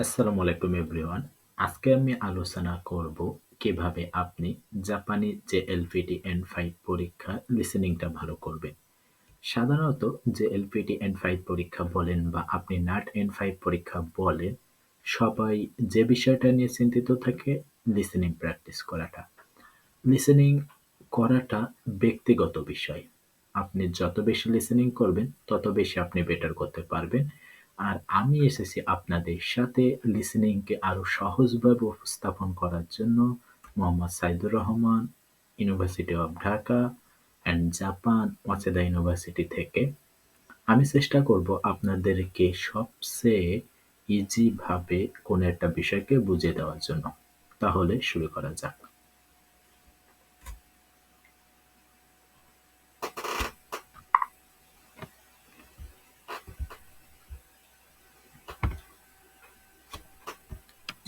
আসসালামু আলাইকুম এভরিওয়ান। আজকে আমি আলোচনা করব কিভাবে আপনি জাপানি JLPT N5 পরীক্ষা লিসেনিংটা ভালো করবেন। সাধারণত JLPT N5 পরীক্ষা বলেন বা আপনি NAT N5 পরীক্ষা বলেন, সবাই যে বিষয়টা নিয়ে চিন্তিত থাকে লিসেনিং প্র্যাকটিস করাটা। লিসেনিং করাটা ব্যক্তিগত বিষয়। আপনি যত বেশি লিসেনিং করবেন, তত বেশি আপনি বেটার করতে পারবেন। আর আমি এসেছি আপনাদের সাথে লিসেনিংকে আরো সহজভাবে উপস্থাপন করার জন্য Mohammad Saidur Rahman, university of Dhaka and Japan Waseda university থেকে। আমি চেষ্টা করব আপনাদেরকে সবচেয়ে ইজি ভাবে কোনো একটা বিষয়কে বুঝিয়ে দেওয়ার জন্য। তাহলে শুরু করা যাক।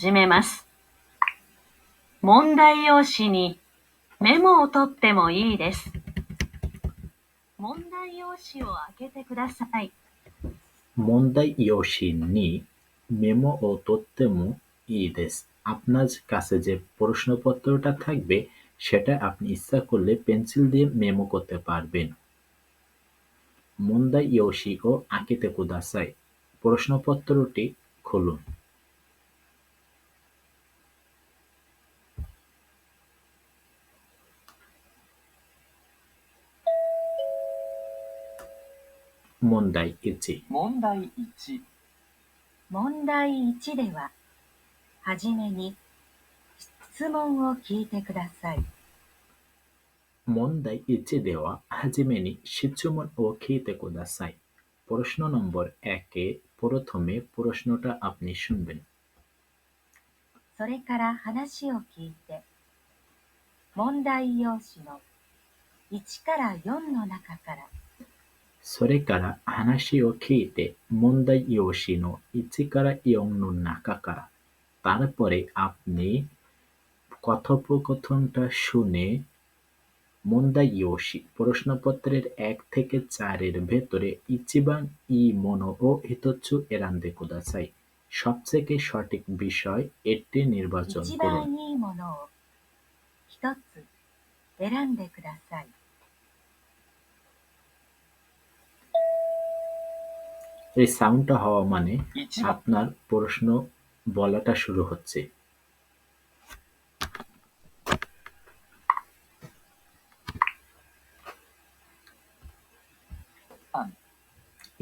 始めます。問題用紙にメモを取ってもいいです。問題用紙を開けてください。問題用紙にメモを取ってもいいです。আপনার কাছে যে প্রশ্নপত্রটা থাকবে সেটা আপনি ইচ্ছা করলে পেন্সিল দিয়ে মেমো করতে পারবেন। মন্দাই ইয়োশি ও আঁকিতে কুদাসাই। প্রশ্নপত্রটি খুলুন। মন্দাই ইচি। 問題1、問題1では、はじめに質問を聞いてください。মন্দাই ইচি দেওয়া হাজিমেনি শিচুমন ও খিতে কুদাসাই। প্রশ্ন নম্বর 1-এ প্রথমে প্রশ্নটা আপনি শুনবেন। それから話を聞いて、問題用紙の1から4の中から、それから話を聞いて問題用紙の1から4の中から তারপরে আপনি কথোপকথনটা শুনে মন্দাই ইয়োশি প্রশ্নপত্রের 1 থেকে 4 এর ভেতরে ইচিবান ই মনো ও হিতোৎসু এরান্দে কুদাসাই। সবথেকে সঠিক বিষয় এটি নির্বাচন 一 করুন। 番いいものを一つ選んでください。 এই সাউন্ডটা হওয়া মানে 1番、 আপনার প্রশ্ন বলাটা শুরু হচ্ছে।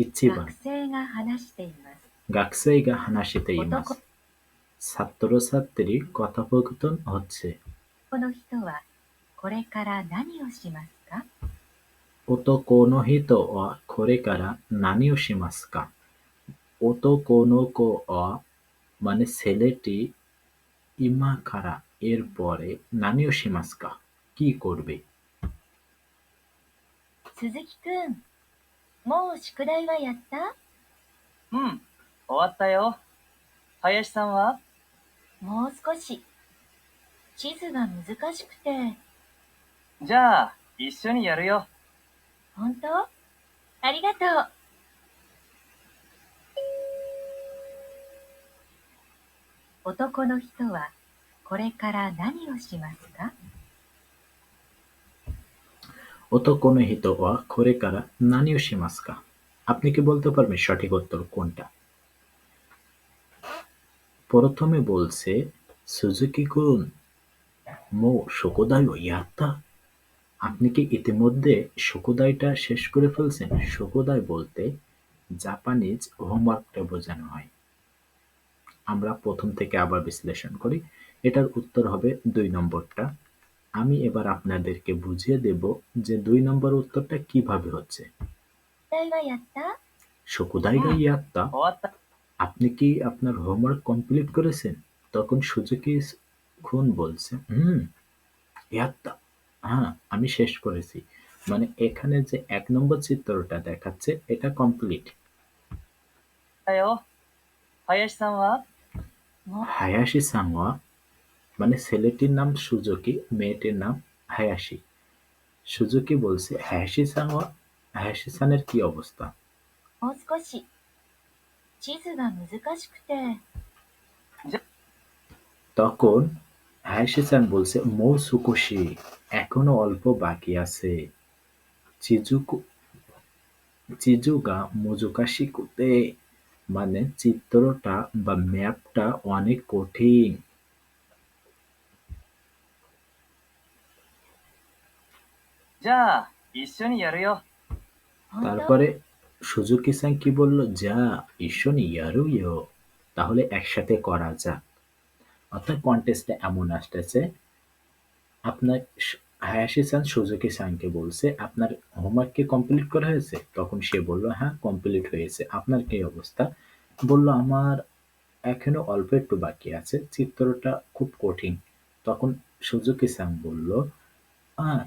1番、学生が話しています。 学生が話しています。ছাত্রছাত্রী কথোপকথন হচ্ছে। この人はこれから何をしますか？ 男の人はこれから何をしますか? 男の子はমানে ছেলেটি ইমাকারা এর পরে নানিও শিমাস্কা কি করবে? 鈴木くん、もう宿題はやった？うん、終わったよ。林さんは？もう少し。地図が難しくて。じゃあ、一緒にやるよ。本当？ありがとう。男の人はこれから何をしますか？ 男の人はこれから何をしますか? আপনি কি বলতে পারবেন সঠিক উত্তর কোনটা? প্রথমে বলছে সুজুকি কুন মো শোকোদাই ইয়াত্তা। আপনি কি ইতিমধ্যে শোকোদাইটা শেষ করে ফেলছেন? শোকোদাই বলতে জাপানিজ হোমওয়ার্কটা বোঝানো হয়। আমরা প্রথম থেকে আবার বিশ্লেষণ করি। এটার উত্তর হবে 2 নম্বরটা। আমি এবার আপনাদেরকে বুঝিয়ে দেব যে 2 নম্বর উত্তরটা কিভাবে হচ্ছে। 宿題はやった？ শোকোদাই গা ইয়াত্তা। 終わった。 আপনি কি আপনার হোমওয়ার্ক কমপ্লিট করেছেন? তখন সুজুকি খুন বলছে, ইয়াত্তা। হ্যাঁ, আমি শেষ করেছি। মানে এখানে যে 1 নম্বর চিত্রটা দেখাচ্ছে এটা কমপ্লিট। だよ。林さんは？ হায়াশি সাংওয়া মানে ছেলেটির নাম সুজুকি, মেয়েটির নাম হায়াশি। সুজুকি বলছে, হায়াশি সাংওয়া, হায়াশি সানের কি অবস্থা? もう少し。地図が難しくて。তখন হায়াশি-সান বলছে, মৌ সুকোশি, এখনো অল্প বাকি আছে। চিজুগা মুজুকাশি কোতে, মানে চিত্রটা বা ম্যাপটা অনেক কঠিন। じゃあ、一緒にやるよ。 本当 তারপরে সুজুকি-সান কি বলল? যা, ইশোনি ইয়ারুইয়ো, তাহলে একসাথে করা যাক। অর্থাৎ কন্টেস্টটা এমন আসতেছে, আপনার হায়াশি-সান সুজুকি-সানকে বলছে, আপনার হোমওয়ার্ক কি কমপ্লিট করা হয়েছে? তখন সে বলল, হ্যাঁ কমপ্লিট হয়েছে। আপনার কি অবস্থা? বলল, আমার এখনো অল্প একটু বাকি আছে, চিত্রটা খুব কঠিন। তখন সুজুকি-সান বলল, আহ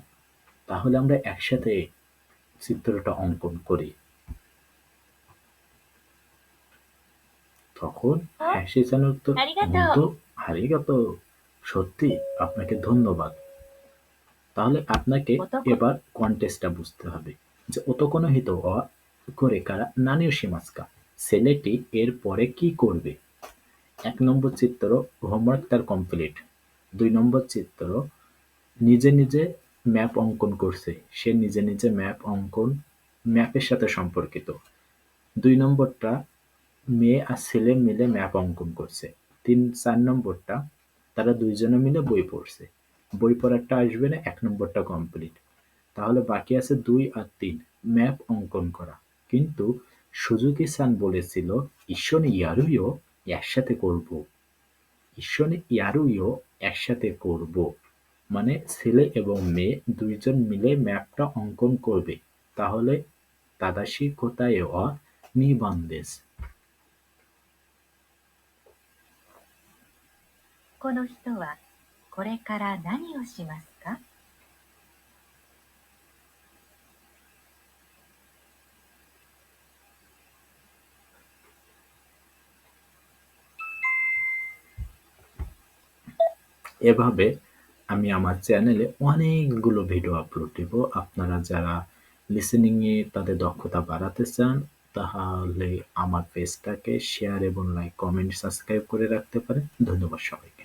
তাহলে আমরা একসাথে চিত্রটা অঙ্কন করি। তখন হায়াশি-সান উত্তর, আরিগাতো। বন্ধু আরিগাতো, সত্যি আপনাকে ধন্যবাদ। তাহলে আপনাকে ওতোকো- এবার কন্টেস্টটা বুঝতে হবে যে ওতোকোনো হিতো ওয়া কোরেকারা নানি ও শিমাসকা, ছেলেটি এর পরে কি করবে। ১ নম্বর চিত্র, হোমওয়ার্ক তার কমপ্লিট। ২ নম্বর চিত্র, নিজে নিজে ম্যাপ অঙ্কন করছে, সে নিজে নিজে ম্যাপের সাথে সম্পর্কিত। ২ নম্বরটা, মেয়ে আর ছেলে মিলে ম্যাপ অঙ্কন করছে। ৪ নম্বরটা, তারা দুইজনে মিলে বই পড়ছে। বই পড়ারটা আসবে না, ১ নম্বরটা কমপ্লিট। তাহলে বাকি আছে ২ আর ৩, ম্যাপ অঙ্কন করা। কিন্তু সুজুকি-সান বলেছিল, ইশোনি ইয়ারুইও, একসাথে করব। ইশোনি ইয়ারুইও, একসাথে করব, মানে ছেলে এবং মেয়ে দুইজন মিলে ম্যাপটা অঙ্কন করবে। তাহলে তাদাশি কোতায়ে ওয়া 2番です。この人はこれから何をしますか? এভাবে আমি আমার চ্যানেলে অনেকগুলো ভিডিও আপলোড দিব। আপনারা যারা লিসেনিং এ তাদের দক্ষতা বাড়াতে চান, তাহলে আমার পেজটাকে শেয়ার এবং লাইক, কমেন্ট, সাবস্ক্রাইব করে রাখতে পারেন। ধন্যবাদ সবাইকে।